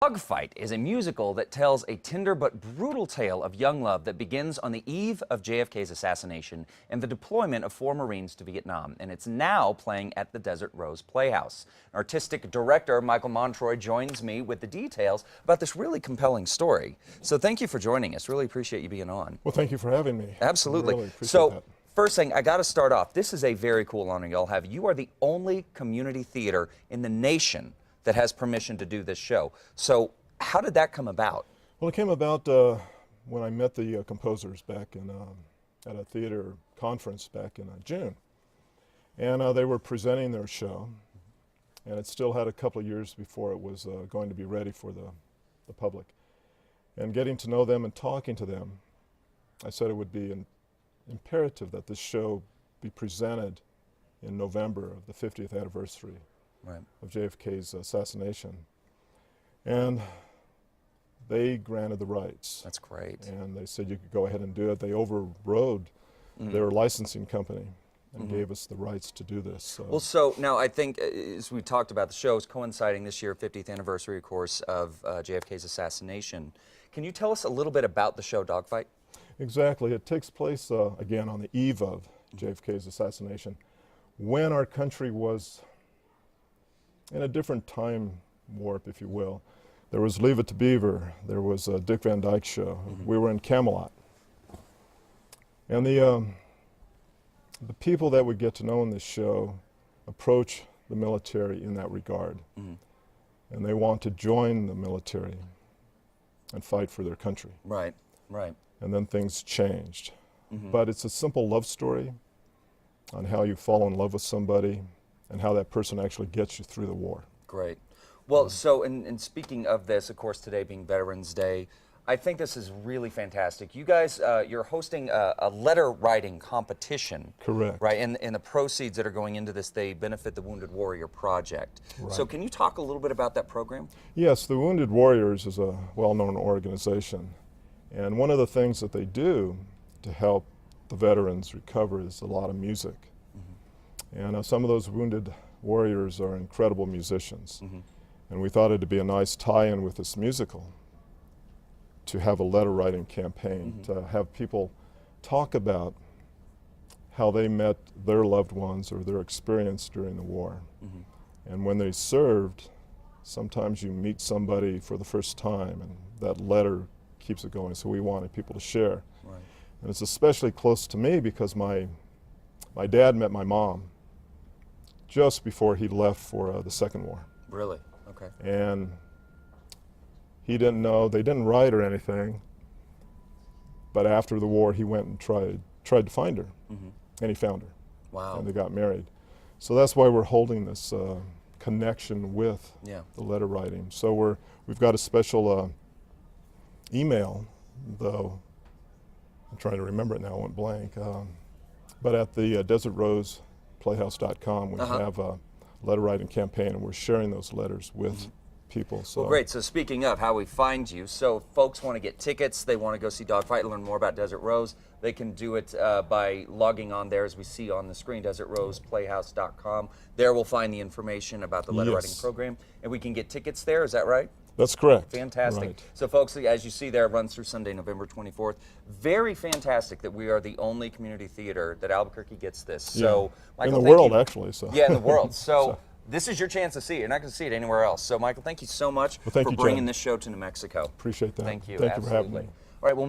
Dogfight is a musical that tells a tender but brutal tale of young love that begins on the eve of JFK's assassination and the deployment of 4 Marines to Vietnam. And it's now playing at the Desert Rose Playhouse. Artistic director Michael Montroy joins me with the details about this really compelling story. So thank you for joining us. Really appreciate you being on. Well, thank you for having me. Absolutely. Really appreciate So, that. first thing, I got to start off. This is a very cool honor y'all have. You are the only community theater in the nation that has permission to do this show. So how did that come about? Well, it came about when I met the composers back in, at a theater conference back in June. And they were presenting their show, and it still had a couple of years before it was going to be ready for the public. And getting to know them and talking to them, I said it would be imperative that this show be presented in November of the 50th anniversary of JFK's assassination. And they granted the rights. That's great. And they said you could go ahead and do it. They overrode their licensing company and gave us the rights to do this. So. Well, so now I think, as we talked about, the show is coinciding this year, 50th anniversary, of course, of JFK's assassination. Can you tell us a little bit about the show Dogfight? Exactly. It takes place, again, on the eve of JFK's assassination, when our country was in a different time warp, if you will. There was Leave It to Beaver. There was a Dick Van Dyke Show. We were in Camelot. And the people that we get to know in this show approach the military in that regard. And they want to join the military and fight for their country. Right, right. And then things changed. But it's a simple love story on how you fall in love with somebody and how that person actually gets you through the war. Great. Well, so in speaking of this, of course, today being Veterans Day, I think this is really fantastic. You guys, you're hosting a letter writing competition. Correct. Right, and the proceeds that are going into this, they benefit the Wounded Warrior Project. Right. So can you talk a little bit about that program? Yes, the Wounded Warriors is a well-known organization. And one of the things that they do to help the veterans recover is a lot of music. And some of those Wounded Warriors are incredible musicians. And we thought it'd be a nice tie-in with this musical to have a letter writing campaign, to have people talk about how they met their loved ones or their experience during the war. And when they served, sometimes you meet somebody for the first time and that letter keeps it going, so we wanted people to share. And it's especially close to me because my dad met my mom just before he left for the Second War. Really? Okay. And he didn't know, they didn't write or anything, but after the war he went and tried to find her, and he found her. Wow. And they got married. So that's why we're holding this connection with the letter writing. So we've got a special email, though I'm trying to remember it now, I went blank, but at the DesertRosePlayhouse.com we have a letter writing campaign, and we're sharing those letters with people. So. Well, great. So speaking of how we find you, so folks want to get tickets, they want to go see Dogfight, learn more about Desert Rose, they can do it by logging on there, as we see on the screen, DesertRosePlayhouse.com. There we'll find the information about the letter writing program, and we can get tickets there, is that right? That's correct. Fantastic. Right. So folks, as you see there, it runs through Sunday, November 24th. Very fantastic that we are the only community theater that Albuquerque gets this. So, Michael, in the world, actually. So. Yeah, in the world. So this is your chance to see it. You're not going to see it anywhere else. So Michael, thank you so much for bringing this show to New Mexico. Appreciate that. Thank you. Thank you for having me. All right, well.